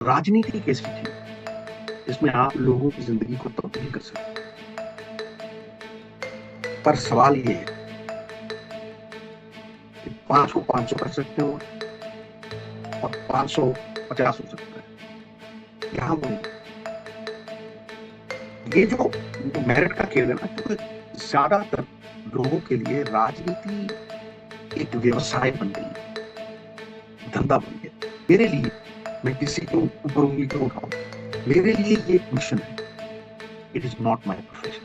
राजनीति एक ऐसी चीज जिसमें आप लोगों की जिंदगी को तब्दील कर सकते हैं, पर सवाल ये है कि 500 कर सकते हो और 550 हो सकता है। यहाँ वो नहीं। ये जो मेरिट का खेल है ना, क्योंकि ज्यादातर लोगों के लिए राजनीति एक व्यवसाय बन गई है, धंधा बन गया। मेरे लिए, मैं किसी को ऊपर उंगली क्यों उठाऊं, मेरे लिए ये एक मिशन है। It is not my profession.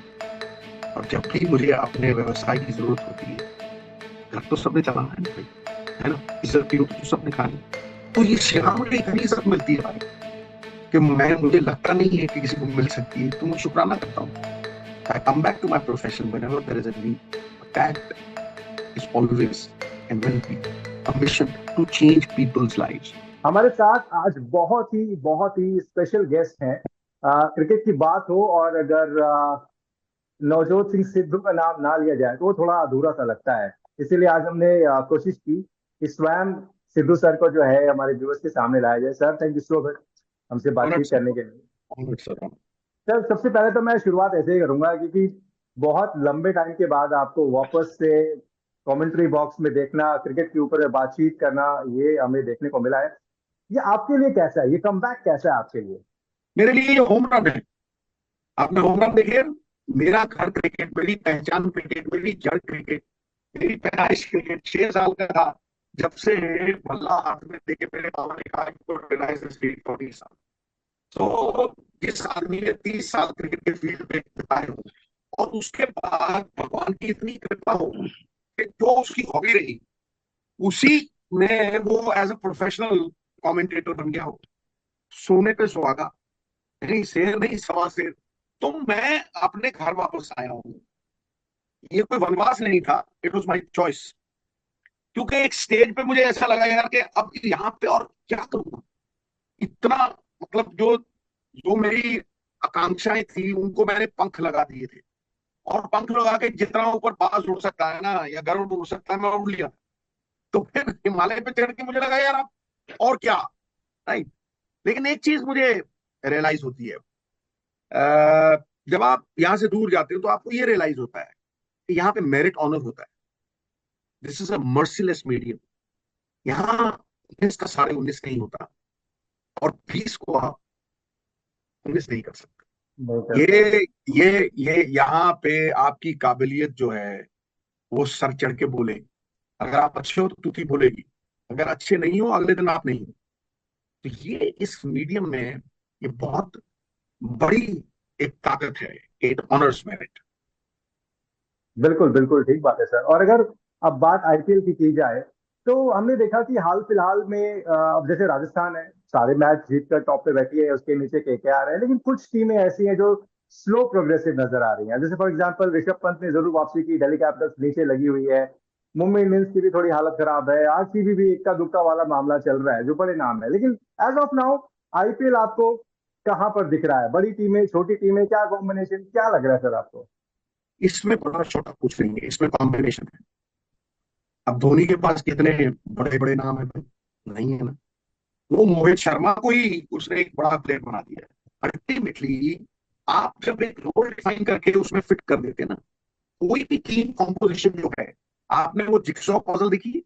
और जब भी मुझे अपने व्यवसाय की जरूरत होती है, घर तो सबने चलाना है ना भाई, है ना, इज्जत की रोटी तो सबने खानी। तो ये शेरा मुझे इतनी इज्जत मिलती है भाई कि मुझे लगता नहीं है कि किसी को मिल सकती है, तो मैं शुक्राना करता हूँ। I come back to my profession whenever there is a need. That is always and will be a mission to change people's lives. हमारे साथ आज बहुत ही स्पेशल गेस्ट हैं। क्रिकेट की बात हो और अगर नवजोत सिंह सिद्धू का नाम ना लिया जाए तो वो थोड़ा अधूरा सा लगता है। इसीलिए आज हमने कोशिश की कि स्वयं सिद्धू सर को जो है हमारे व्यूअर्स के सामने लाया जाए। Sir, thank you so much हमसे ऑनर्ड बातचीत सर, करने के लिए। Honoured sir. सर, सबसे पहले तो मैं शुरुआत ऐसे ही करूंगा क्योंकि बहुत लंबे टाइम के बाद आपको वापस से कमेंट्री बॉक्स में देखना, क्रिकेट के ऊपर बातचीत करना, ये हमें देखने को मिला है। ये आपके लिए कैसा है? ये कमबैक कैसा है आपके लिए? मेरे लिए ये होम रन है। आपने होम रन देखे? मेरा घर क्रिकेट, मेरी पहचान क्रिकेट, मेरी जड़ क्रिकेट, मेरी पैदाइश क्रिकेट। 6 साल का था जब से बल्ला हाथ में देके मेरे बाबा ने कहा इनको रिलाइज स्टेट 40 साल। तो जिस आदमी ने 30 साल क्रिकेट के फील्ड पे बिताए हो और उसके बाद भगवान की इतनी कृपा हो कि जो उसकी हॉबी रही उसी में वो एज अ प्रोफेशनल कमेंटेटर बन गया हो, सोने पे सुहागा, नहीं शेर नहीं सवा शेर। तो मैं अपने घर वापस आया हूँ। ये कोई वनवास नहीं था, इट वॉज माई चॉइस। क्योंकि एक स्टेज पे मुझे ऐसा लगा यार कि अब यहाँ पे और क्या करूंगा। इतना, मतलब जो जो मेरी आकांक्षाएं थी उनको मैंने पंख लगा दिए थे। और पंख लगा के जितना ऊपर बाज उड़ सकता है ना या गरुड़ उड़ सकता है मैं उड़ लिया। तो फिर हिमालय पे चढ़ के मुझे लगा यार अब और क्या, राइट। लेकिन एक चीज मुझे रियलाइज होती है, जब आप यहाँ से दूर जाते हो तो आपको ये रियलाइज होता है कि यहाँ पे मेरिट ऑनर होता है। This is a merciless medium. यहाँ 19 का 19.5 नहीं होता और 20 को आप 19 नहीं कर सकते। नहीं कर पाएंगे। ये यहाँ पे आपकी काबिलियत जो है वो सर चढ़ के बोले। अगर आप अच्छे हो तो तुति बोलेगी, अगर अच्छे नहीं हो अगले दिन आप नहीं हो। तो ये इस मीडियम में ये बहुत बड़ी एक ताकत है। It honours merit. बिल्कुल बिल्कुल ठीक बात है सर। और अगर अब बात आईपीएल की जाए तो हमने देखा कि हाल फिलहाल में अब जैसे राजस्थान है, सारे मैच जीत कर टॉप पे बैठी है, उसके नीचे केकेआर है, लेकिन कुछ टीमें ऐसी हैं जो स्लो प्रोग्रेसिव नजर आ रही हैं। जैसे फॉर एग्जांपल ऋषभ पंत ने जरूर वापसी की, दिल्ली कैपिटल्स नीचे लगी हुई है। मुंबई इंडियंस की भी थोड़ी हालत खराब है, आरसीबी भी इक्का दुक्का वाला मामला चल रहा है, जो बड़े नाम है। लेकिन एज ऑफ नाउ आईपीएल आपको कहाँ पर दिख रहा है? बड़ी टीमें, छोटी टीमें, क्या कॉम्बिनेशन, क्या लग रहा है सर आपको? इसमें बड़ा छोटा कुछ नहीं है, इसमें कॉम्बिनेशन है। अब धोनी के पास कितने बड़े बड़े नाम है भाई? नहीं है ना। वो मोहित शर्मा को ही उसने एक बड़ा प्लेयर बना दिया है। अल्टीमेटली आप जब एक रोल डिफाइन करके उसमें फिट कर देते हैं ना, कोई भी टीम कॉम्पोजिशन जो है, आपने वो जिक्सॉ पजल देखी,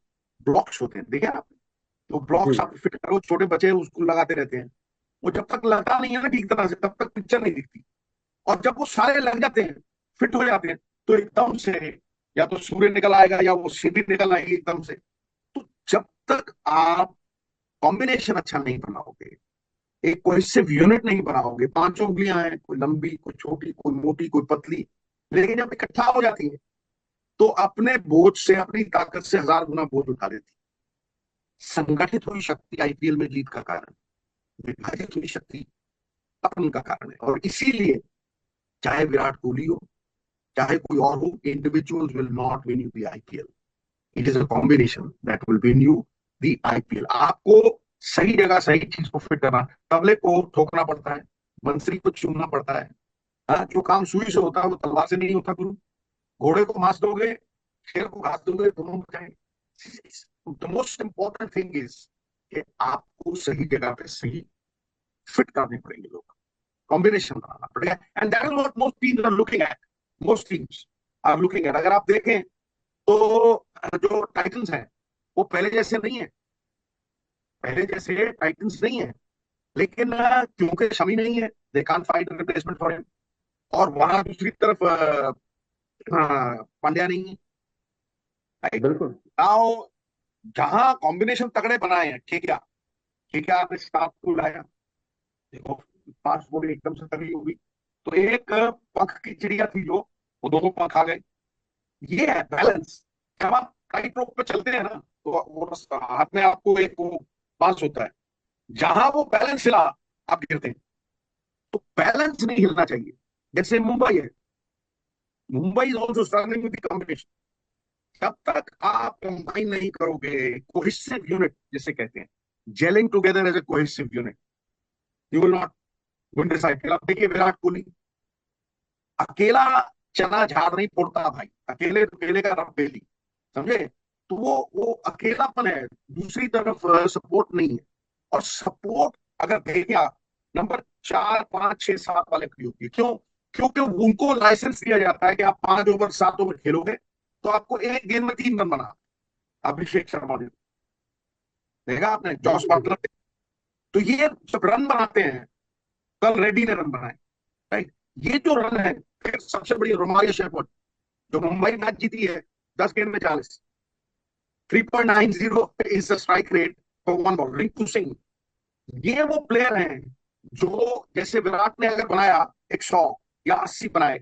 ब्लॉक्स होते हैं देखे आप? तो जी। ब्लॉक्स आप फिट करो, छोटे बच्चे उसको लगाते रहते हैं। वो जब तक लगता नहीं है ना ठीक तरह से तब तक पिक्चर नहीं दिखती। और जब वो सारे लग जाते हैं, फिट हो जाते हैं, तो एकदम से या तो सूर्य निकल आएगा या वो सीढ़ी निकल आएगी एकदम से। तो जब तक आप कॉम्बिनेशन अच्छा नहीं बनाओगे, एक कोहेसिव यूनिट नहीं बनाओगे, 5 उंगलियां हैं, कोई लंबी कोई छोटी कोई मोटी कोई पतली, लेकिन जब इकट्ठा हो जाती है तो अपने बोझ से, अपनी ताकत से 1000 गुना बोझ उठा देती है। संगठित हुई शक्ति आईपीएल में जीत का कारण, विभाजित हुई शक्ति पतन का कारण है। और इसीलिए चाहे विराट कोहली हो चाहे कोई और हो, individuals will not win you the IPL. It is a combination that will win you the IPL. आपको सही जगह सही चीज को फिट करना, तबले को ठोकना पड़ता है, बंसरी को चूमना पड़ता है। हाँ, जो काम सुई से होता है वो तलवार से नहीं होता गुरु। घोड़े को मांस दोगे, शेर को घास दोगे, दोनों हो जाएंगे। The most important thing is कि आपको सही जगह पे सही फिट करने पड़ेंगे लोग, कॉम्बिनेशन बनाना पड़ेगा, and that is what most teams are looking at, most teams are looking at. अगर आप देखें तो जो टाइटंस हैं वो पहले जैसे नहीं है, पहले जैसे टाइटंस नहीं है, लेकिन क्योंकि शमी नहीं है, they can't find replacement for him, और वहां दूसरी तरफ पांड्या नहीं है, राइट। बिल्कुल। नाउ जहां कॉम्बिनेशन तगड़े बनाए हैं, ठीक है आपने स्टाफ को लाया, देखो 5 बॉडी एकदम से तगड़ी होगी, तो एक पंख की चिड़िया थी जो, वो दोनों पंख आ गए। ये है बैलेंस। जब आप टाइट रोप पे चलते हैं ना, तो वो हाथ में आपको एक वो बांस होता है, जहां वो बैलेंस हिला आप गिरते हैं। तो बैलेंस नहीं हिलना चाहिए। जैसे मुंबई है, Mumbai is also struggling with the combination. जब तक आप कंबाइन नहीं करोगे, कोहेसिव यूनिट जिसे कहते हैं, gelling together as a cohesive unit, you will not win this IPL. आप देखिए विराट कोहली अकेला चना झाड़ नहीं फोड़ता भाई, अकेले तो केले का रब बेली, समझे। तो वो अकेलापन है, दूसरी तरफ सपोर्ट नहीं है। और सपोर्ट अगर देखें आप, नंबर 4, 5, 6, 7 वाले की होती है। क्यों? क्योंकि उनको लाइसेंस दिया जाता है कि आप 5 ओवर 7 ओवर खेलोगे तो आपको एक गेंद में 3 रन बना। अभिषेक शर्मा ने, देखा आपने, जॉस बिल्कुल बटलर। तो ये जब रन बनाते हैं, कल रेड्डी ने रन बनाए, राइट। ये जो रन है, फिर सबसे बड़ी रोमारियो शेफर्ड जो मुंबई मैच जीती है 10 गेंद में 40, 3.90 is the strike rate for one ball. Rinku Singh, ये वो प्लेयर हैं जो, जैसे विराट ने अगर बनाया 100 या 80 बनाए,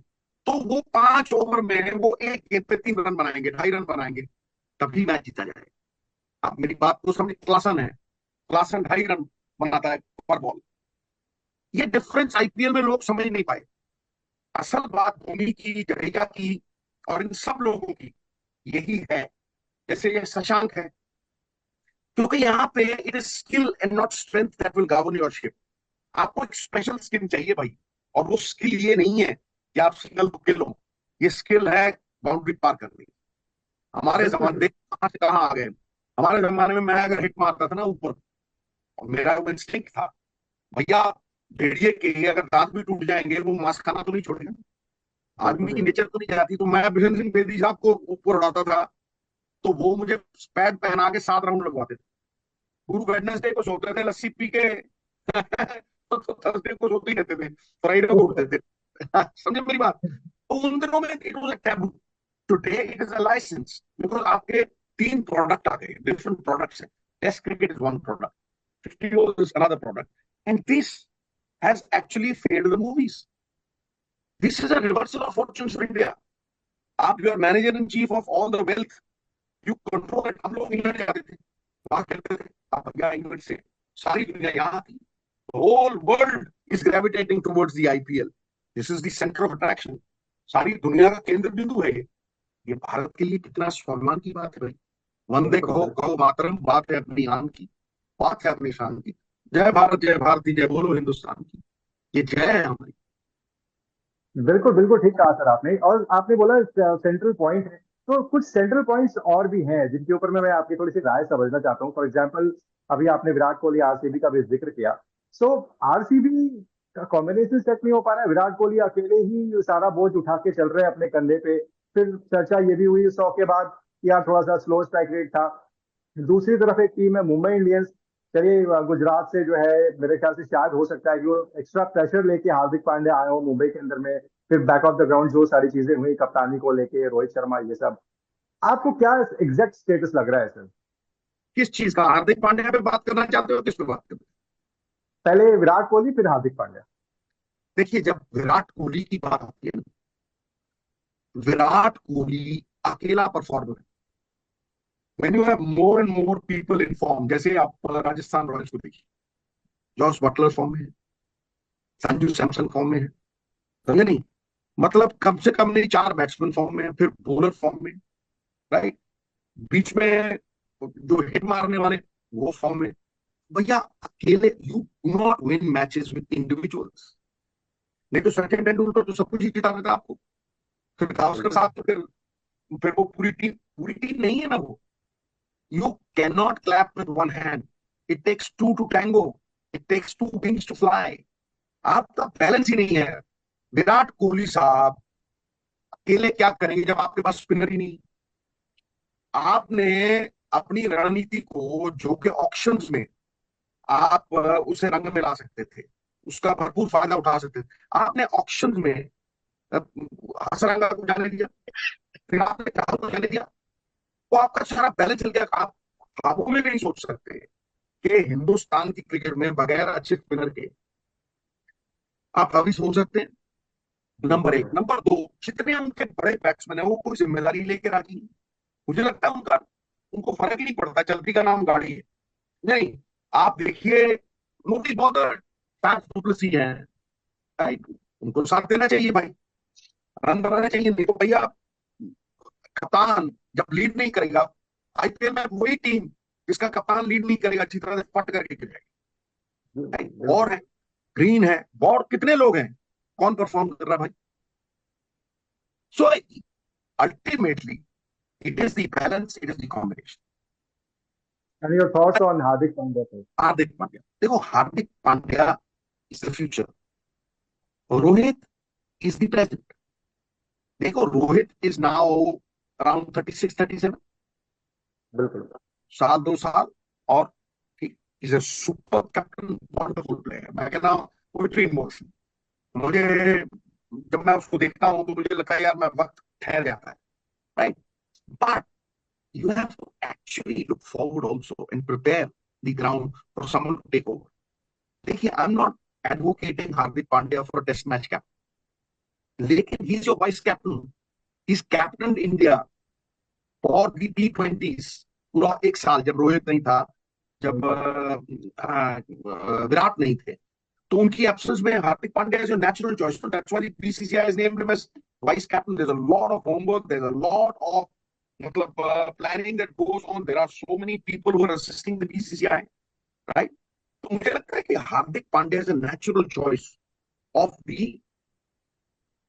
तो वो 5 ओवर में वो एक गेंद पे 3 रन बनाएंगे, 2.5 रन बनाएंगे, तभी मैच जीता जाएगा। आप मेरी बात को समझ, क्लासन है, क्लासन 2.5 रन बनाता है पर बॉल। ये डिफरेंस आईपीएल में लोग समझ नहीं पाए। असल बात धोनी की, जडेजा की और इन सब लोगों की यही है। जैसे ये शशांक है, क्योंकि यहाँ पे it is skill and not strength that will govern your ship. आपको एक स्पेशल स्किल चाहिए भाई, और वो स्किल ये नहीं है कि आप सिंगल को किल हो, ये स्किल है बाउंड्री पार करनी। हमारे बिल्कुल। जमाने, देख कहां से कहां आ गए। हमारे जमाने में मैं अगर हिट मारता था ना ऊपर, और मेरा वो इंस्टिंक्ट था, भैया भेड़िए के अगर दांत भी टूट जाएंगे वो मांस खाना तो नहीं छोड़ेगा, बिल्कुल आदमी की सही नेचर तो नहीं जाती। तो मैं बिशन सिंह बेदी साहब को ऊपर उड़ाता था, तो वो मुझे पैड पहना के 7 राउंड लगवाते थे। गुरु वेडनेसडे को सोते थे लस्सी पी के तो थर्सडे को सोते ही रहते थे, फ्राइडे को बात। उठते थे। समझे मेरी बात। तो उन दिनों में it was a taboo, today it is a license, because आपके 3 प्रोडक्ट आ गए, डिफरेंट प्रोडक्ट्स हैं। Test cricket is one product, 50 overs is another product, and this has actually failed the movies. This is a reversal of fortunes for India. आप, you are manager in chief of all the wealth, you control it. हम लोग England जाते थे, वहां खेलते थे, आप भैया इंग्लैंड से सारी दुनिया यहाँ थी। Whole world is gravitating towards the IPL. This is the centre of attraction, सारी दुनिया का केंद्र बिंदु है ये भारत के लिए कितना सम्मान की बात है भाई। वंदे बिल्कुल कहो सर। कहो मातरम, बात है अपनी आन की, बात है अपनी शान की। जय भारत जय भारती जय बोलो हिंदुस्तान की, ये जय है हमारी। बिल्कुल बिल्कुल ठीक कहा सर आपने। और आपने बोला सेंट्रल पॉइंट है, तो कुछ सेंट्रल पॉइंट्स और भी हैं जिनके ऊपर मैं आपकी थोड़ी सी राय समझना चाहता हूँ। फॉर एग्जांपल, अभी आपने विराट कोहली आरसीबी का भी जिक्र किया। सो आरसीबी का कॉम्बिनेशन सेट नहीं हो पा रहा है, विराट कोहली अकेले ही सारा बोझ उठा के चल रहे हैं अपने कंधे पे। फिर चर्चा ये भी हुई 100 के बाद कि यार थोड़ा सा स्लो स्ट्राइक रेट था। दूसरी तरफ एक टीम है मुंबई इंडियंस। चलिए गुजरात से जो है, मेरे ख्याल से शायद हो सकता है कि वो एक्स्ट्रा प्रेशर लेके हार्दिक पांड्या आए हो मुंबई के अंदर में। फिर बैक ऑफ द ग्राउंड जो सारी चीजें हुई कप्तानी को लेके, रोहित शर्मा, ये सब, आपको क्या एग्जैक्ट स्टेटस लग रहा है सर? किस चीज का, हार्दिक पांड्या पे बात करना चाहते हो, किस पे बात करते हो? पहले विराट कोहली फिर हार्दिक पांड्या। देखिए, जब विराट कोहली की बात आती है ना, विराट कोहली अकेला परफॉर्मर है। When you have more and more people in form, जैसे आप राजस्थान रॉयल्स को देखिए, जॉस बटलर फॉर्म में है, संजू सैमसन फॉर्म में है, समझे नहीं, मतलब कम से कम नहीं 4 बैट्समैन फॉर्म में है, फिर बॉलर फॉर्म में, राइट। बीच में जो हिट मारने वाले वो फॉर्म में। भैया अकेले you do not win matches with individuals. नहीं तो सचिन तेंदुलकर तो सब कुछ ही जिता देता आपको, फिर गावस्कर बिल्कुल साहब तो फिर वो पूरी टीम नहीं है ना वो। You can not clap with one hand, it takes two to tango. It takes two wings to fly. आपका बैलेंस ही नहीं है। विराट कोहली साहब अकेले क्या करेंगे जब आपके पास स्पिनर ही नहीं। आपने अपनी रणनीति को, जो कि ऑक्शंस में आप उसे रंग में ला सकते थे, उसका भरपूर फायदा उठा सकते थे, आपने ऑक्शंस में हसरंगा को जाने दिया, फिर आपने चाहल को जाने दिया। तो आपका सारा बैलेंस चल गया। आप ख्वाबों में भी नहीं सोच सकते कि हिंदुस्तान की क्रिकेट में बगैर अच्छे स्पिनर के आप अभी सोच सकते हैं। नंबर एक। नंबर दो, जितने उनके बड़े बैट्समैन है वो कोई जिम्मेदारी लेके राजी नहीं। मुझे लगता है उनका उनको फर्क ही नहीं पड़ता, चलती का नाम गाड़ी है। नहीं, आप देखिए, नोटिस बॉदर फैफ डुप्लेसी है, राइट? उनको साथ देना चाहिए भाई, रन बनाने चाहिए। नहीं तो भैया, कप्तान जब लीड नहीं करेगा, आईपीएल में वही टीम जिसका कप्तान लीड नहीं करेगा अच्छी तरह से पट करके गिर जाएगी। और है, ग्रीन है, बॉर्ड कितने लोग हैं, कौन परफॉर्म कर रहा है भाई? So ultimately it is the balance, it is the combination. And your thoughts on Hardik Pandya, sir? Hardik Pandya, देखो, Hardik Pandya is the future, Rohit is the present. देखो, रोहित इज नाउ अराउंड 36-37, बिल्कुल। साल 2 साल, और is a super captain, wonderful player. मैं कहता हूँ poetry in motion. मुझे, जब मैं उसको देखता हूँ तो मुझे लगता है यार मैं वक्त ठहर जाता है, right? But you have to actually look forward also and prepare the ground for someone to take over. देखिए, I'm not advocating Hardik Pandya for a test match captain, लेकिन he's your vice captain. He's captained India for the T20s पूरा 1 साल, जब रोहित नहीं था, जब विराट नहीं थे। तो उनकी एब्सेंस में Hardik Pandya is your natural choice. So that's why the BCCI has named him as vice captain. There's a lot of homework, there's a lot of मतलब planning that goes on. There are so many people who are assisting the BCCI, right? तो मुझे लगता है कि Hardik Pandya is a natural choice of the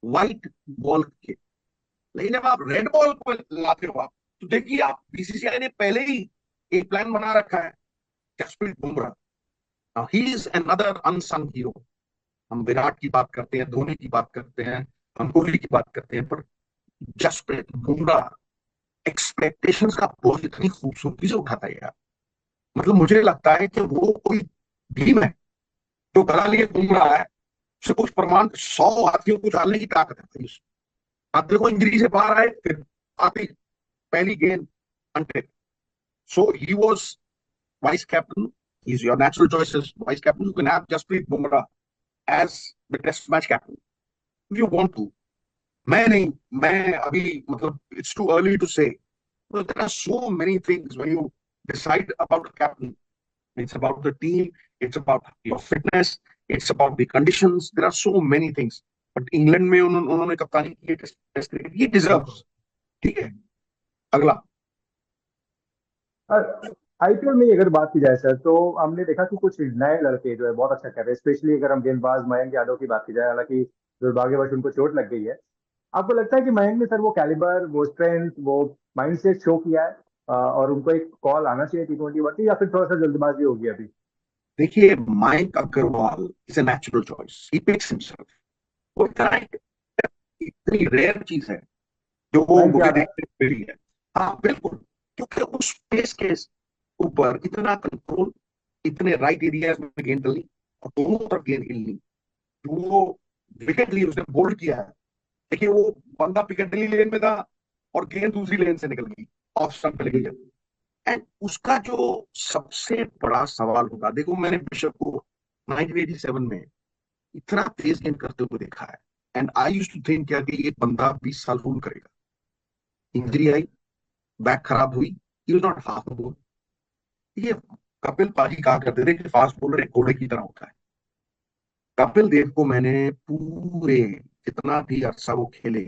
white ball के। लेकिन जब आप रेड बॉल को लाते हो, आप तो देखिए, आप बीसीसीआई ने पहले ही एक प्लान बना रखा है, Jasprit Bumrah. He is another unsung hero. हम विराट की बात करते हैं, धोनी की बात करते हैं, हम कोहली की बात करते हैं, पर जसप्रीत बुमराह एक्सपेक्टेशंस का बोझ इतनी खूबसूरती से उठाता है यार। मतलब मुझे लगता है कि वो कोई भीम है जो गला लिए घूम रहा है, उसे कुछ प्रमाण 100 हाथियों को डालने की ताकत है। आप देखो, इंजरी से बाहर आए, फिर आती पहली गेंद अंटे। So he was vice captain, he is your natural choice as vice captain. You can have Jasprit Bumrah as the test match captain if you want to. मैं नहीं, मैं अभी मतलब it's too early to say. There are so many things when you decide about a captain. It's about the team. It's about your fitness. It's about the conditions. There are so many things. But England में उन्होंने कप्तानी की test cricket, ये deserves. ठीक है, अगला। IPL में अगर बात की जाए सर, तो हमने देखा कि कुछ नए लड़के जो है बहुत अच्छा कर रहे हैं, स्पेशली अगर हम गेंदबाज मयंक यादव की बात की जाए, हालांकि दुर्भाग्यवश उनको चोट लग गई है। आपको लगता है कि मयंक ने सर वो कैलिबर, वो स्ट्रेंथ, वो माइंडसेट शो किया है, और उनको एक कॉल आना चाहिए T20 वर्ल्ड, या फिर थोड़ा सा जल्दबाजी होगी अभी? देखिए, Mayank Agarwal is a natural choice, he picks himself. वो इतनी रेयर चीज है जो वो मयंक मुझे यादव। देखने को मिली है। हाँ बिल्कुल, क्योंकि उस पेस के ऊपर इतना कंट्रोल, इतने राइट एरियाज में गेंद डली और दोनों तरफ गेंद हिलनी, जो वो विकेट ली उसने बोल्ड किया है। देखिए, वो बंदा पिकेटली लेन में था और गेंद दूसरी लेन से निकल गई, ऑफ स्टंप पे लगी जब। एंड उसका जो सबसे बड़ा सवाल होगा, देखो, मैंने बिशप को 1987 में इतना तेज गेंद करते हुए देखा है, and I used to think कि ये बंदा 20 साल फूल करेगा। इंजरी आई, बैक खराब हुई, ही वाज नॉट हाफ बोल। ये कपिल पाजी कहा करते थे कि फास्ट बॉलर एक घोड़े की तरह होता है। कपिल देव को मैंने पूरे जितना भी अरसा वो खेले,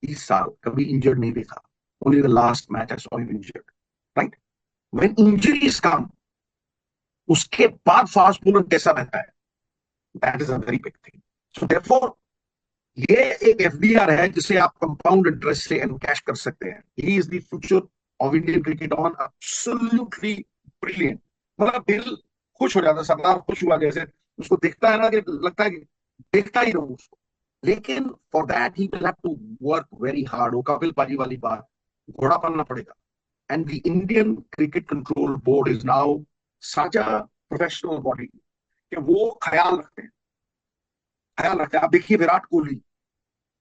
30 साल, कभी इंजर्ड नहीं देखा। Only the last match I saw him injured, right? When injuries come, उसके बाद फास्ट बॉलर कैसा रहता है, that is a very big thing. So therefore ये एक एफडीआर है जिसे आप कंपाउंड इंटरेस्ट से एनकैश कर सकते हैं। He is the future of Indian cricket on absolutely brilliant. मतलब दिल खुश हो जाता है, सरदार खुश हुआ जैसे, उसको दिखता है ना कि लगता है कि देखता ही रहूं उसको। लेकिन for that he will have to work very hard. वो कपिल पाजी वाली बात, घोड़ा बनना पड़ेगा। And the Indian cricket control board is now such a professional body कि वो ख्याल रखते हैं। आप देखिए विराट कोहली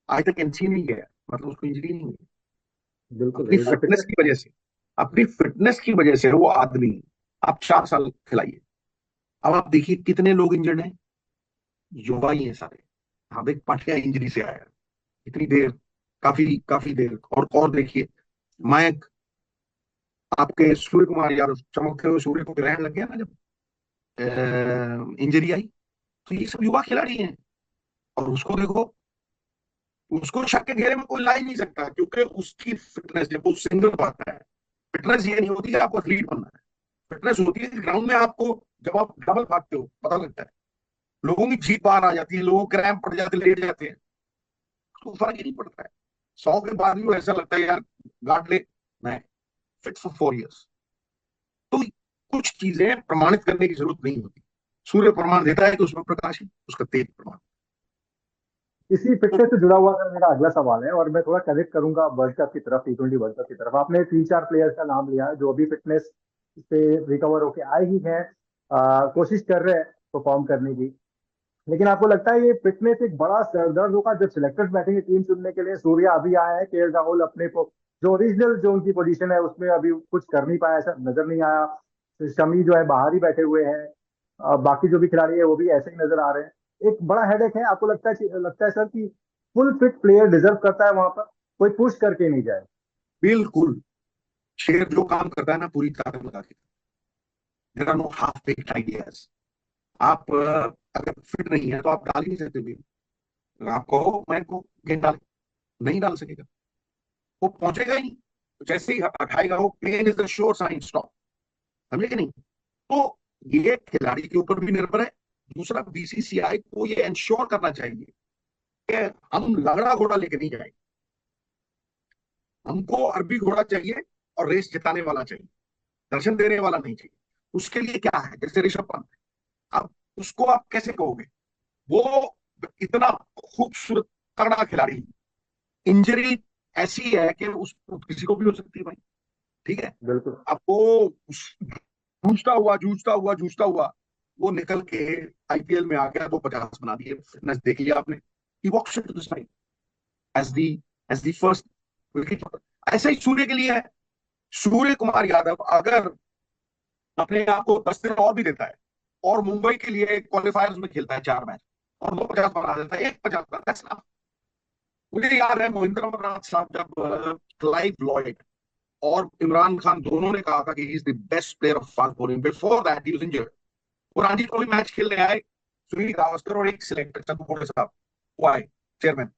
आज तक एनसी नहीं गया, मतलब उसको इंजरी नहीं हुई, बिल्कुल अपनी बिल्कुल। जो फिटनेस फिटनेस, की वजह से, अपनी फिटनेस की वजह से वो आदमी। आप 4 साल खिलाइए, अब आप देखिए कितने लोग इंजर्ड हैं, युवा ही है सारे। हार्दिक पांड्या इंजरी से आया इतनी देर, काफी काफी देर। और देखिए मयंक, आपके सूर्य कुमार यादव, चमकते हुए सूर्य को ग्रहण लग गया ना जब इंजरी आई। तो ये सब युवा खिलाड़ी हैं, और उसको देखो, उसको शक के घेरे में कोई ला ही नहीं सकता, क्योंकि उसकी फिटनेस जब वो सिंगल पाता है। फिटनेस ये नहीं होती कि आपको एथलीट बनना है, फिटनेस होती है ग्राउंड में आपको, जब आप डबल भागते हो पता लगता है। लोगों की जीप बाहर आ जाती है, लोगों को क्रैम्प पड़ जाते, लेट जाते हैं, तो फर्क ही नहीं पड़ता है। 100 के बाद भी वो ऐसा लगता है यार गार्ड ले, मैं फिट फॉर 4 इयर्स। तो कुछ चीजें प्रमाणित करने की जरूरत नहीं होती। सूर्य प्रमाण देता है कि उसमें प्रकाश है, उसका तेज प्रमाण। इसी फिटनेस से जुड़ा हुआ सर मेरा अगला सवाल है, और मैं थोड़ा कनेक्ट करूंगा वर्ल्ड कप की तरफ, T20 वर्ल्ड कप की तरफ। आपने 3-4 प्लेयर्स का नाम लिया जो अभी फिटनेस से रिकवर होके आए ही हैं, कोशिश कर रहे हैं परफॉर्म करने की। लेकिन आपको लगता है ये फिटनेस एक बड़ा सरदर्द होगा जब सिलेक्टर्स बैठेंगे टीम चुनने के लिए? सूर्या अभी आया है, KL राहुल अपने को जो ओरिजिनल जो उनकी पोजीशन है उसमें अभी कुछ कर नहीं पाया, ऐसा नजर नहीं आया। शमी जो है बाहर ही बैठे हुए हैं। बाकी जो भी खिलाड़ी है वो भी ऐसे ही नजर आ रहे हैं। एक बड़ा हेडेक है। आपको लगता है सर कि फुल फिट प्लेयर डिजर्व करता है वहां पर, कोई पुश करके नहीं जाए? बिल्कुल, शेर जो काम करता है ना पूरी ताकत लगा के, there are no half baked ideas. आप अगर फिट नहीं है तो आप डाल ही नहीं सकते गेम। आप कहो मैं को गेंद डाल, नहीं डाल सकेगा, वो पहुंचेगा ही नहीं। तो जैसे ही हटाएगा वो, pain is the sure sign stop. समझे कि नहीं? तो ये खिलाड़ी के ऊपर भी निर्भर है। दूसरा, बीसीसीआई को ये इंश्योर करना चाहिए कि हम लगड़ा घोड़ा लेके नहीं जाएंगे, हमको अरबी घोड़ा चाहिए, और रेस जिताने वाला चाहिए, दर्शन देने वाला नहीं चाहिए। उसके लिए क्या है, जैसे ऋषभ पंत, अब उसको आप कैसे कहोगे? वो इतना खूबसूरत तगड़ा खिलाड़ी, इंजरी ऐसी है कि उस किसी को भी हो सकती है भाई। ठीक है, बिल्कुल अब वो जूझता हुआ वो निकल के आईपीएल में आ गया, तो 50 बना दिए। फिटनेस देख लिया आपने, he walks into the side as the as the first wicket. ऐसा ही सूर्य के लिए है। सूर्य कुमार यादव अगर अपने आप को 10 दिन और भी देता है, और मुंबई के लिए क्वालिफायर्स में खेलता है 4 मैच, और 250 बना देता है, 150 बना। मुझे याद है मोहिंद्र अमरनाथ साहब जब क्लाइव लॉयड और इमरान खान दोनों ने कहा था कि he is the best player of fast bowling, before that he was injured. वो रणजी ट्रॉफी मैच खेलने आए, सुनील गावस्कर और एक सिलेक्टर चंद्रकोटे साहब, वो आए, चेयरमैन।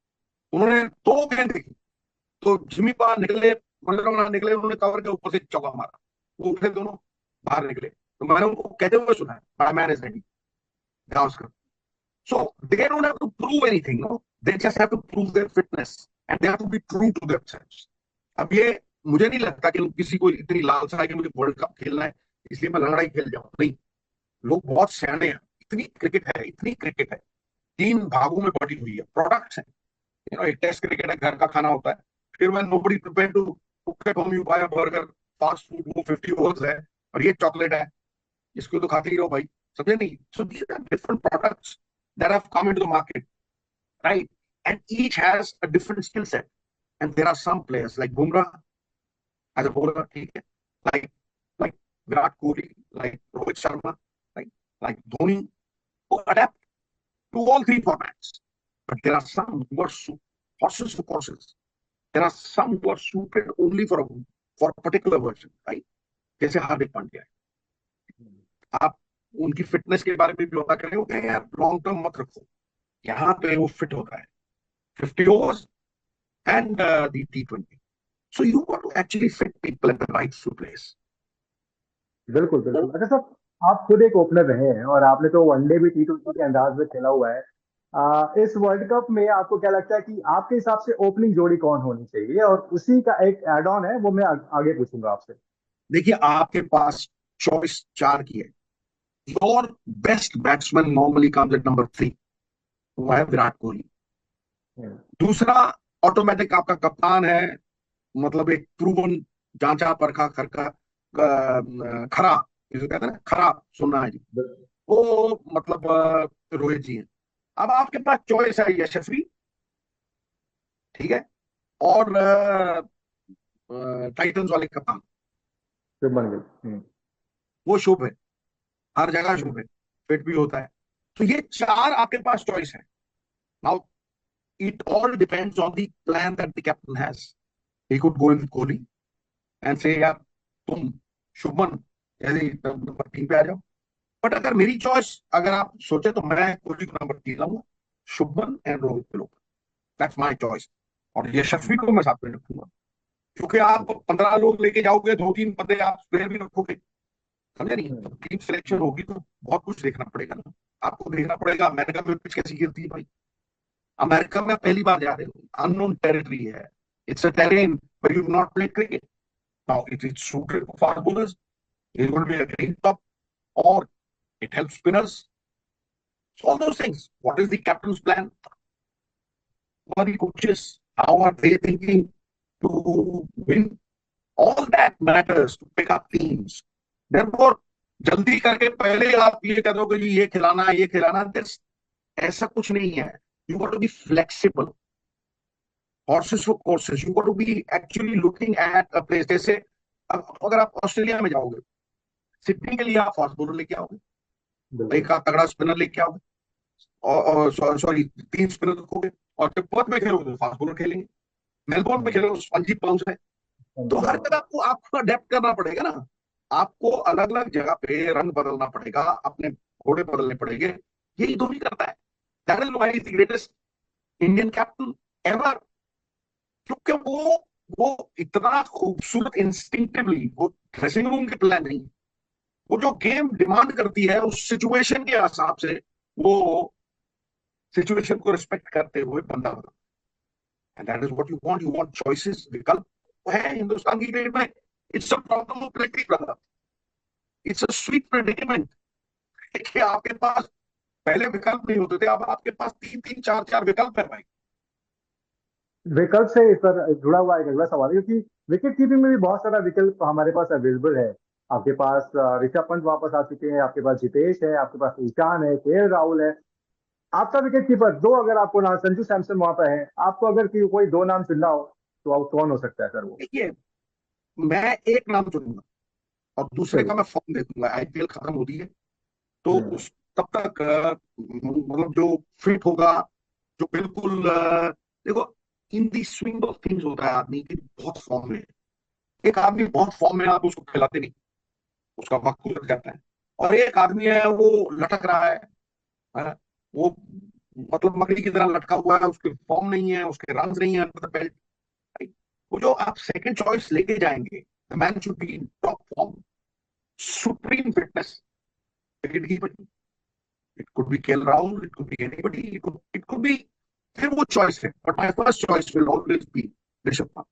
उन्होंने 2 गेंद देखी, तो जिमी बाहर निकले, मोहिंद्र निकले, उन्होंने कवर के ऊपर से चौका मारा, वो उठे दोनों, बाहर निकले। तो मैंने उनको कहते हुए सुना है, my man is ready, Gavaskar. So they don't have to prove anything, no? They just have to prove their fitness and they have to be true to themselves. अब ये मुझे नहीं लगता कि किसी को इतनी लालसा है कि मुझे वर्ल्ड कप खेलना है इसलिए मैं लड़ाई खेल जाऊं, नहीं। लोग बहुत सियाने हैं, इतनी क्रिकेट है, 3 भागों में बटी हुई है, प्रोडक्ट्स हैं। एक टेस्ट क्रिकेट है, घर का खाना होता है। फिर मैं nobody prepare to cook at home, you buy a burger, fast food, वो 50 ओवर्स है, और ये चॉकलेट है, इसको तो खाते ही रहो भाई। समझे नहीं? So these are different products that have come into the market, right? And each has a different skill set. And there are some players like Bumrah as a bowler, like like Virat Kohli, like Rohit Sharma, like Dhoni, who adapt to all 3 formats. But there are some who are horses for courses. There are some who are suited only for a particular version, right? जैसे हार्दिक पांड्या है, आप उनकी fitness के बारे में भी पता करें, वो कहें यार लॉन्ग टर्म मत रखो, यहाँ पे वो फिट होता है 50 overs and the T20. So you got to actually fit people at the right place. बिल्कुल बिल्कुल। अच्छा सर, आप खुद एक ओपनर रहे हैं और आपने तो वनडे भी T20 के अंदाज में खेला हुआ है। इस वर्ल्ड कप में आपको क्या लगता है कि आपके हिसाब से ओपनिंग जोड़ी कौन होनी चाहिए? और उसी का एक एड ऑन है, वो मैं आगे पूछूंगा आपसे। देखिए आपके पास चॉइस 4 की है, your best batsman normally comes at number 3, वो है विराट कोहली। हम्म, दूसरा ऑटोमेटिक आपका कप्तान है, मतलब एक प्रूवन, जांचा परखा खरका खरा, जिसे कहते हैं ना खरा, सुनना है जी, बिल- वो मतलब रोहित जी हैं। अब आपके पास चॉइस है यशस्वी, ठीक है, और टाइटंस वाले कप्तान, शुभमन गिल। वो शुभ है, हर जगह शुभ है, फिट भी होता है। तो ये चार आपके पास चॉइस है। Now it all depends on the plan that the captain has. He could go in Kohli and से यार तुम शुभमन ऐसे नंबर 3 पे आ जाओ। बट अगर मेरी चॉइस अगर आप सोचे तो मैं कोहली को नंबर 3 लाऊंगा, शुभमन एंड रोहित को लोग, दैट्स माय चॉइस। और यशस्वी को मैं साथ में रखूंगा, क्योंकि आप 15 लोग लेके जाओगे, 2-3 बंदे आप स्पेयर भी रखोगे, समझे नहीं, तो हम्म, टीम सिलेक्शन होगी तो बहुत कुछ देखना पड़ेगा ना। आपको देखना पड़ेगा अमेरिका में पिच कैसी गिरती है भाई। अमेरिका में पहली बार जा रहे हो, अननोन टेरिटरी है, it's a terrain where you not play cricket. Now it is suited for fast bowlers, it will be a great top, और it helps spinners. So all those things. What is the captain's plan? What are the coaches? How are they thinking to win? All that matters to pick up teams. Therefore, जल्दी करके पहले आप ये कह दोगे जी ये खिलाना है ये खिलाना है, ऐसा कुछ नहीं है। You got to be flexible. Horses for courses. You got to be actually looking at a place. जैसे अगर आप ऑस्ट्रेलिया में जाओगे, सिडनी के लिए आप फास्ट बॉलर लेके आओगे, बिल्कुल। एक आप तगड़ा स्पिनर लेके आओगे, और सॉरी 3 स्पिनर रखोगे, और जब पर्थ में खेलोगे तो फास्ट बॉलर खेलेंगे, मेलबोर्न में हम्म, खेलोगे स्पंजी पाउंस है। तो हर जगह को आपको अडेप्ट करना पड़ेगा ना, आपको अलग अलग जगह पे रंग बदलना पड़ेगा, अपने घोड़े बदलने पड़ेंगे। यही धोनी करता है, that is why the greatest Indian captain ever. क्योंकि वो इतना खूबसूरत इंस्टिंक्टिवली, वो ड्रेसिंग रूम के प्लान नहीं, वो जो गेम डिमांड करती है उस सिचुएशन के हिसाब से, वो सिचुएशन को रिस्पेक्ट करते हुए बंदा बना। And that is what you want choices, विकल्प है हिंदुस्तान की क्रिकेट में। It's a problem of cricket brother, it's a sweet predicament कि आपके पास पहले विकल्प नहीं होते थे, अब आपके पास 3-3 4-4 विकल्प है भाई। विकल्प से इस पर जुड़ा हुआ एक अगला सवाल है, क्योंकि विकेट कीपिंग में भी बहुत सारा विकल्प हमारे पास अवेलेबल है। आपके पास ऋषभ पंत वापस आ चुके हैं, आपके पास जितेश है, आपके पास ईशान है, केएल राहुल है। आपका विकेट कीपर दो, अगर आपको ना संजू सैमसन वहां पर है, आपको अगर कोई दो नाम चुनना हो तो कौन हो सकता है सर वो? देखिए, मैं एक नाम चुनूंगा और दूसरे का चलिए। मैं फॉर्म दे दूंगा, आईपीएल खत्म होती है तो हम्म, उस तब तक मतलब जो फिट होगा, जो बिल्कुल देखो, इन दी स्विंग ऑफ थिंग्स होता है आदमी की बहुत फॉर्म में। एक आदमी बहुत फॉर्म में, आप उसको खिलाते नहीं, उसका वक्त लग जाता है। और एक आदमी है वो लटक रहा है, वो मतलब मकड़ी की तरह लटका हुआ है, उसके फॉर्म नहीं है, उसके रन्स नहीं है अंडर द बेल्ट। वो जो आप सेकंड चॉइस लेके जाएंगे, the man should be in top form, supreme fitness, wicket keeper, it could be KL Rahul, it could be anybody, it could be, फिर वो चॉइस है, but my first choice will always be Rishabh Pant.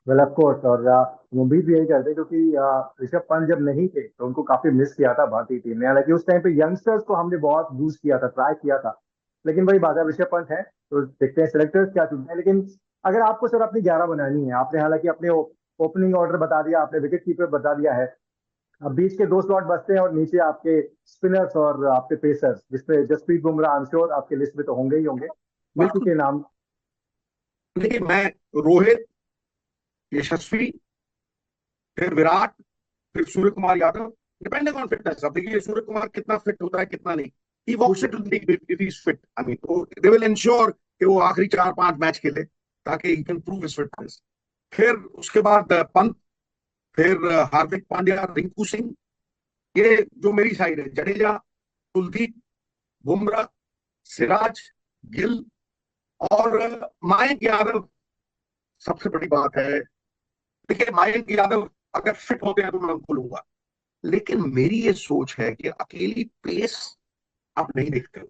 Well of course. और हम उम्मीद भी यही करते हैं, क्योंकि ऋषभ पंत जब नहीं थे तो उनको काफी मिस किया था भारतीय टीम ने। हालांकि उस टाइम पे यंगस्टर्स को हमने बहुत बूस्ट किया था, ट्राई किया था। लेकिन वही बात है, ऋषभ पंत है तो देखते हैं सिलेक्टर्स क्या चुनते हैं। लेकिन अगर आपको सर अपनी 11 बनानी है, आपने हालांकि अपने ओपनिंग ऑर्डर बता दिया, आपने विकेट कीपर बता दिया है, अब बीच के दो स्लॉट बचते हैं और नीचे आपके स्पिनर्स और आपके पेसर्स, जिसपे Jasprit Bumrah I am sure आपके लिस्ट में तो होंगे ही होंगे। बाकी बिल्कुल। के नाम? देखिए, मैं रोहित, यशस्वी, फिर विराट, फिर Suryakumar Yadav, depending on fitness. अब देखिए सूर्य कुमार कितना फिट होता है कितना नहीं, he walks it if he is fit, I mean they will ensure कि वो आखिरी 4-5 मैच खेले ताकि he can prove his fitness. फिर उसके बाद पंत, फिर हार्दिक पांड्या, रिंकू सिंह, ये जो मेरी साइड है, जडेजा, कुलदीप, बुमराह, सिराज, गिल, और मयंक यादव। सबसे बड़ी बात है, देखिए मयंक यादव अगर फिट होते हैं तो मैं उनको लूंगा, लेकिन मेरी ये सोच है कि अकेली पेस आप नहीं देखते हो।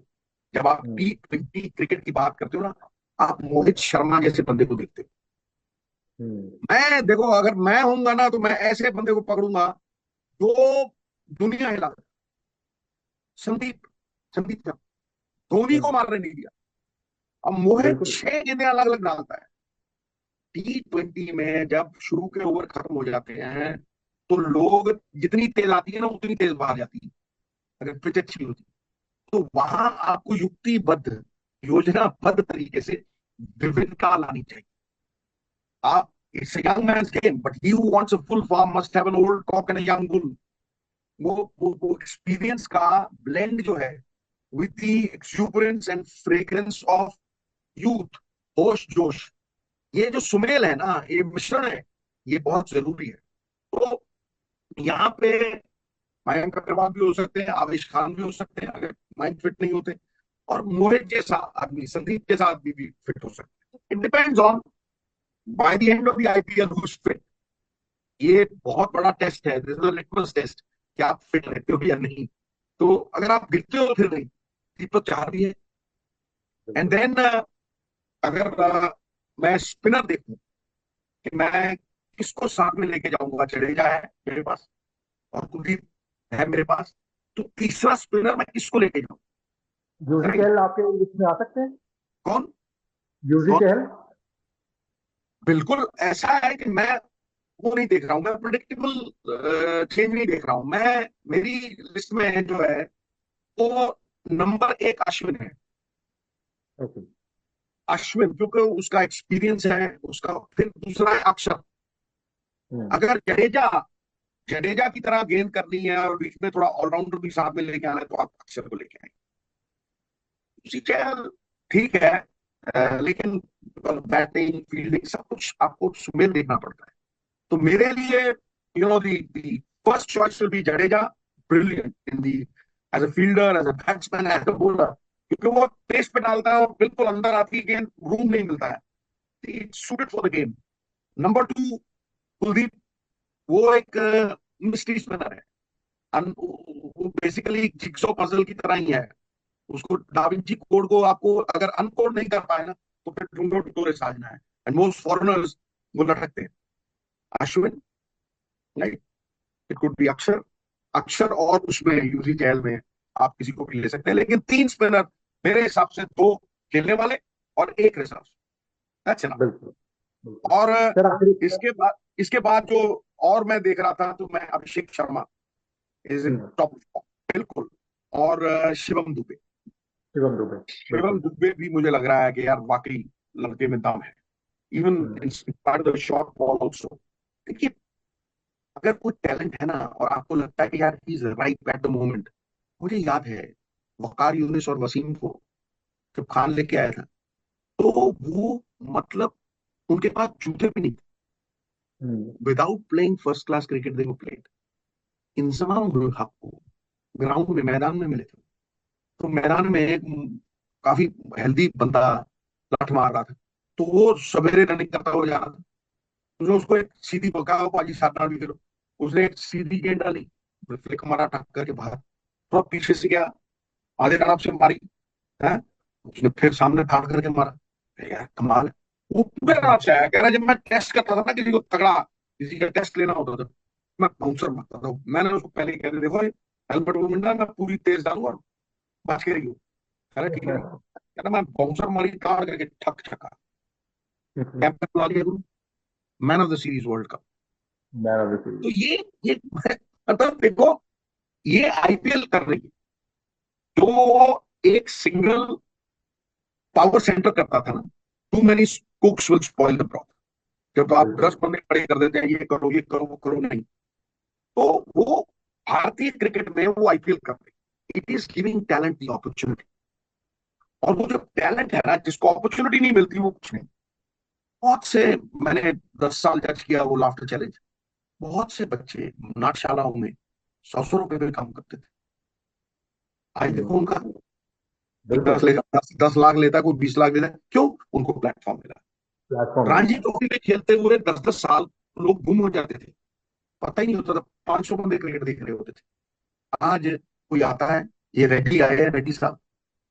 जब आप हम्म, टी20 क्रिकेट की बात करते हो ना, आप मोहित शर्मा जैसे बंदे को देखते हो। हम्म, मैं देखो, अगर मैं होऊंगा ना तो मैं ऐसे बंदे को पकड़ूंगा जो दुनिया हिला देता। संदीप संदीप क्या, धोनी को हम्म, मारने नहीं दिया। अब मोहित बिल्कुल। 6 गेंदें अलग अलग डालता है। T20 में जब शुरू के ओवर खत्म हो जाते हैं तो लोग, जितनी तेज आती है ना उतनी तेज बाहर जाती है, अगर पिच अच्छी होती है। तो वहां आपको युक्तिबद्ध, योजनाबद्ध तरीके से विविधता लानी चाहिए। आप, it's young man's game, but he who wants a full form must have an old cock and a young bull. वो एक्सपीरियंस का ब्लेंड जो है, with the exuberance and fragrance of youth, होश जोश, ये जो सुमेल है ना, ये मिश्रण है, ये बहुत जरूरी है। तो यहाँ पे मयंक अग्रवाल भी हो सकते हैं, आवेश खान भी हो सकते हैं अगर माइंड फिट नहीं होते, और मोहित जैसा आदमी, संदीप जैसा आदमी भी फिट हो सकते हैं। It depends on by the end of the IPL who is fit. ये बहुत बड़ा टेस्ट है, this is a litmus test कि आप फिट रहते हो या नहीं। तो अगर आप गिरते हो फिर नहीं, दीपक चार भी है। एंड बिल्कुल। देन अगर मैं स्पिनर देखूं कि मैं किसको साथ में लेके जाऊंगा, जडेजा है मेरे पास और कुलदीप है मेरे पास, तो तीसरा स्पिनर मैं किसको लेके जाऊं? UG right. चहल आपके लिस्ट में आ सकते हैं? कौन? यूजी कौन? चहल। बिल्कुल ऐसा है कि मैं वो नहीं देख रहा हूं, मैं प्रिडिक्टेबल चेंज नहीं देख रहा हूं मैं। मेरी लिस्ट में जो है वो नंबर एक अश्विन है। ओके। अश्विन क्योंकि उसका एक्सपीरियंस है उसका। फिर दूसरा है अक्षर। हम्म। अगर जडेजा जडेजा की तरह गेंद करनी है और बीच में थोड़ा ऑलराउंडर भी साथ में लेके आना है तो आप अक्षर को लेके आएंगे। उसी चहल ठीक है, लेकिन बैटिंग फील्डिंग सब कुछ आपको सुमेल देखना पड़ता है। तो मेरे लिए the first choice will be Jadeja, brilliant in the, as a fielder, as a batsman, as a bowler, क्योंकि वो पेस पे डालता है और बिल्कुल अंदर आती है गेंद, रूम नहीं मिलता है, it's suited for the game. Number two, Kuldeep, वो एक मिस्ट्री स्पिनर है। वो बेसिकली जिक्सो पजल की तरह ही है। उसको डाविंची कोड को आपको अगर अनकोड नहीं कर पाए ना तो फिर ढूंढो ढिंडोरे साजना है। एंड मोस्ट फॉरेनर्स वो लटकते हैं। Ashwin, right, it could be अक्षर, अक्षर और उसमें यूजी चहल में आप किसी को भी ले सकते हैं, लेकिन तीन स्पिनर मेरे हिसाब से, दो खेलने वाले और एक रिजर्व, दैट्स इनफ। बिल्कुल बिल्कुल। और सर आखिरी। इसके बाद जो और मैं देख रहा था तो मैं Abhishek Sharma is in hmm, top, बिल्कुल। और शिवम दुबे। शिवम दुबे। शिवम बिल्कुल। दुबे भी मुझे लग रहा है कि यार वाकई लड़के में दम है, even hmm, in spite the short ball also. देखिए, अगर कोई टैलेंट है ना और आपको लगता है कि यार he is right at the moment, मुझे याद है वकार यूनिस और वसीम को जब खान लेके आया था तो वो, मतलब, उनके पास जूते भी नहीं थे। Hmm, without playing first class cricket they played. Inzamam ul Haq को ग्राउंड में, मैदान में मिले थे। तो मैदान में एक काफी हेल्दी बंदा लाठ मार रहा था, तो वो सवेरे रनिंग करता हुआ जा रहा था। उसने उसको एक सीधी पका पाजी सात डाल दी। उसने एक सीधी गेंद डाली, फ्लिक मारा टक करके बाहर, थोड़ा पीछे से गया, आधे तरफ से मारी है, उसने फिर सामने फाड़ करके मारा। यार कमाल है। वो पूरे रात से आया, कह रहा जब मैं टेस्ट करता था ना किसी को तगड़ा, किसी का टेस्ट लेना होता था, मैं बाउंसर मारता था। मैंने उसको पहले ही कह दिया, देखो हेलमेट वो मिलना, मैं पूरी तेज डालू और बच के रही हूँ। कह रहा ठीक है भाई, कह रहा मैं बाउंसर मारी ताड़ करके ठक छक्का, कैंप में बुला लिया गुरु, man of the series world cup. Man of the तो सीरीज। ये मतलब देखो, ये आईपीएल कर रही है। जो एक सिंगल पावर सेंटर करता था ना, too many cooks will spoil the broth. जब आप बिल्कुल। 10 बंदे खड़े कर देते हैं, ये करो वो करो, नहीं। तो वो भारतीय क्रिकेट में वो आईपीएल कर रही है, it is giving talent the opportunity. और वो जो टैलेंट है ना, जिसको अपॉर्चुनिटी नहीं मिलती वो कुछ नहीं। बहुत से, मैंने 10 साल जज किया वो लाफ्टर चैलेंज, बहुत से बच्चे नाटशालाओं में 100-100 रुपए में काम करते थे। आज देखो उनका, कोई बिल्कुल। 10 लाख लेता है, कोई 20 लाख लेता है, क्यों? उनको प्लेटफॉर्म मिला। प्लेटफॉर्म मिल रणजी गया। ट्रॉफी में खेलते हुए 10-10 साल लोग गुम हो जाते थे, पता ही नहीं होता था, 500 बंदे क्रिकेट देख रहे होते थे। आज कोई आता है, ये रेड्डी आए हैं, रेड्डी साहब,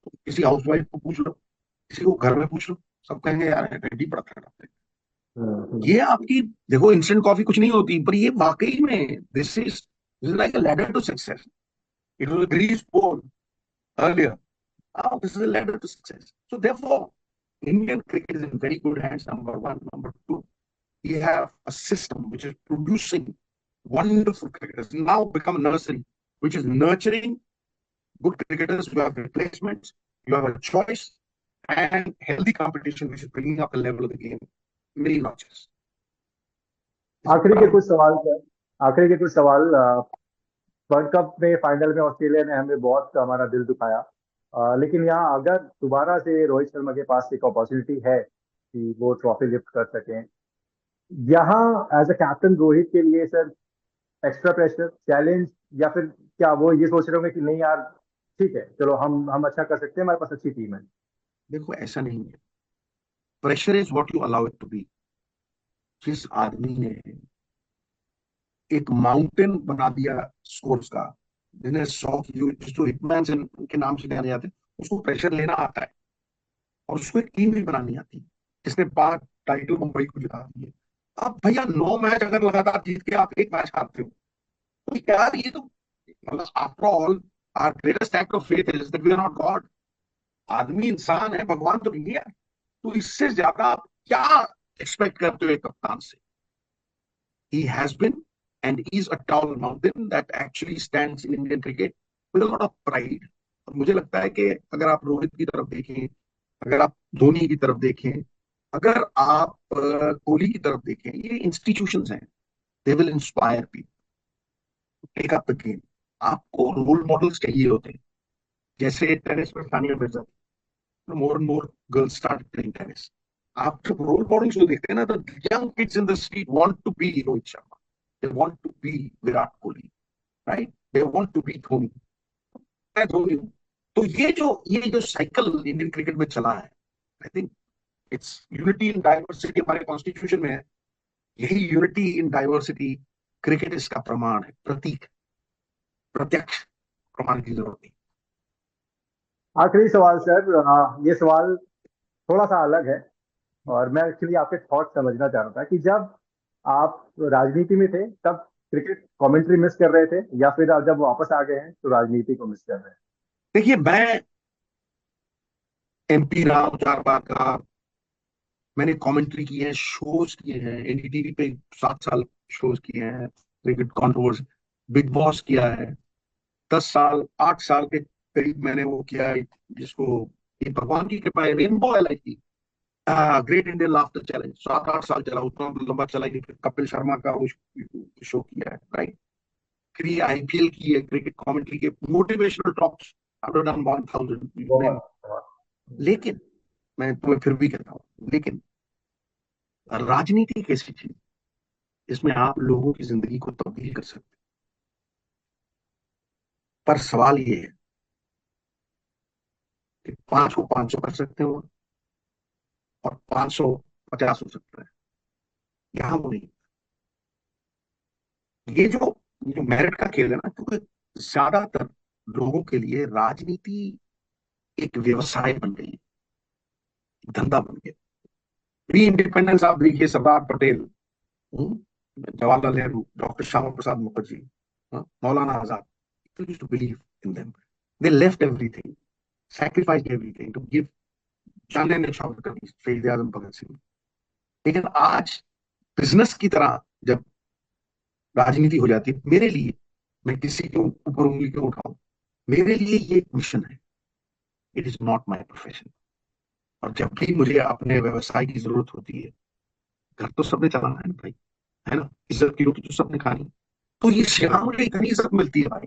तो किसी हाउस वाइफ को पूछ लो, किसी को घर में पूछ लो, सब कहेंगे यार रेड्डी बड़ा खराब है। हम्म, ये आपकी, देखो इंस्टेंट कॉफी कुछ नहीं होती, पर ये वाकई में this is This is like a ladder to success. It was a greased pole earlier. Now this is a ladder to success. So therefore, Indian cricket is in very good hands, number one. Number two, we have a system which is producing wonderful cricketers. Now become a nursery, which is nurturing good cricketers. You have replacements, you have a choice, and healthy competition, which is bringing up the level of the game many notches. आखिरी के कुछ सवाल sir, आखिरी के कुछ सवाल। World cup में final में ऑस्ट्रेलिया ने हमें बहुत हमारा दिल दुखाया, लेकिन यहाँ अगर दोबारा से रोहित शर्मा के पास एक अपॉर्चुनिटी है कि वो ट्रॉफी लिफ्ट कर सकें, यहाँ एज अ कैप्टन रोहित के लिए सर एक्स्ट्रा प्रेशर, चैलेंज, या फिर क्या वो ये सोच रहे होंगे कि नहीं यार ठीक है, चलो हम अच्छा कर सकते हैं, हमारे पास अच्छी टीम है? देखो, ऐसा नहीं है। Pressure is what you allow it to be. जिस आदमी ने एक माउंटेन बना दिया स्कोर्स का, जिन्हें 100 जो हिटमैन के नाम से जाने जाते हैं, उसको प्रेशर लेना आता है और उसको एक टीम भी बनानी आती है, जिसने 5 टाइटल मुंबई को जिता दिए। अब भैया 9 मैच अगर लगातार जीत के आप एक मैच हारते हो, तो यार ये तो मतलब after all our greatest act of faith is that we are not God. आदमी इंसान है, भगवान तो नहीं है। तो इससे ज्यादा आप क्या एक्सपेक्ट करते हो एक कप्तान से? He has been and is a tall mountain that actually stands in Indian cricket with a lot of pride. और मुझे लगता है कि अगर आप रोहित की तरफ देखें, अगर आप धोनी की तरफ देखें, अगर आप कोहली की तरफ देखें, ये इंस्टीट्यूशंस हैं। They will inspire people take up the game. आपको रोल मॉडल्स चाहिए होते हैं। जैसे टेनिस में Sania Mirza, more and more girls start playing tennis. आप जब रोल मॉडल्स को देखते हैं ना, तो young kids in the street want to be Rohit Sharma, they want to be Virat Kohli, right? They want to be Dhoni. मैं धोनी हूँ। तो ये जो साइकिल इंडियन क्रिकेट में चला है, I think it's unity in diversity. हमारे कॉन्स्टिट्यूशन में है, यही यूनिटी इन डाइवर्सिटी क्रिकेट इसका प्रमाण है, प्रतीक, प्रत्यक्ष प्रमाण की जरूरत नहीं। आखिरी सवाल सर, ये सवाल थोड़ा सा अलग है और मैं एक्चुअली आपके थॉट समझना चाह रहा था कि जब आप राजनीति में थे तब क्रिकेट कमेंट्री मिस कर रहे थे, या फिर आप जब वापस आ गए हैं तो राजनीति को मिस कर रहे हैं? देखिए, मैं एमपी रहा हूँ 4 बार का। मैंने कमेंट्री की है, शोज किए हैं, एनडीटीवी पे 7 साल शोज किए हैं, क्रिकेट कंट्रोवर्स, बिग बॉस किया है 10 साल, 8 साल के करीब मैंने वो किया है, जिसको ये भगवान की कृपा है, rainbow LIC, great Indian laughter challenge, 7-8 साल चला, उतना लंबा चला ही नहीं। फिर कपिल शर्मा का वो शो किया है, राइट। फिर ये आईपीएल की है, क्रिकेट कमेंट्री के मोटिवेशनल टॉक्स, आई डन 1000। लेकिन मैं तुम्हें फिर भी कहता हूँ, लेकिन राजनीति एक ऐसी चीज, इसमें आप लोगों की जिंदगी को तब्दील कर सकते। पर सवाल ये है कि 5 को 500 कर सकते हो और 550 हो सकता है, यहां वो नहीं। ये जो मेरिट का खेल है ना, क्योंकि ज्यादातर लोगों के लिए राजनीति एक व्यवसाय बन गई, धंधा बन गया। प्री इंडिपेंडेंस आप देखिए, Sardar Patel, Jawaharlal Nehru, doctor Shyama Prasad Mukherjee, Maulana Azad, people used to believe in them. They left everything, sacrificed everything to give जाने न्यौछावर कर दी शहीद आजम भगत सिंह। लेकिन आज बिजनेस की तरह जब राजनीति हो जाती है, मेरे लिए, मैं किसी के ऊपर उंगली क्यों उठाऊं, मेरे लिए ये एक मिशन है। It is not my profession. और जब भी मुझे अपने व्यवसाय की जरूरत होती है, घर तो सबने चलाना है भाई, है ना, इज्जत की रोटी तो सबने खानी। तो ये यहाँ मुझे इतनी इज्जत मिलती है भाई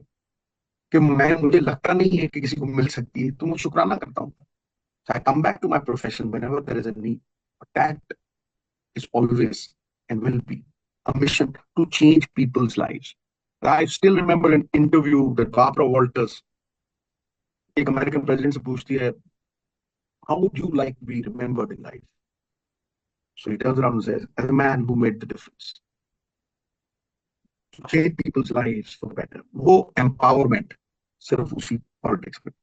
कि मुझे लगता नहीं है कि किसी को मिल सकती है, तो मैं शुक्राना करता हूँ। So I come back to my profession whenever there is a need. But that is always and will be a mission to change people's lives. I still remember an interview that Barbara Walters, एक American president से पूछती है, how would you like to be remembered in life? So he turns around and says, as a man who made the difference. To change people's lives for better. वो empowerment सिर्फ उसी politics में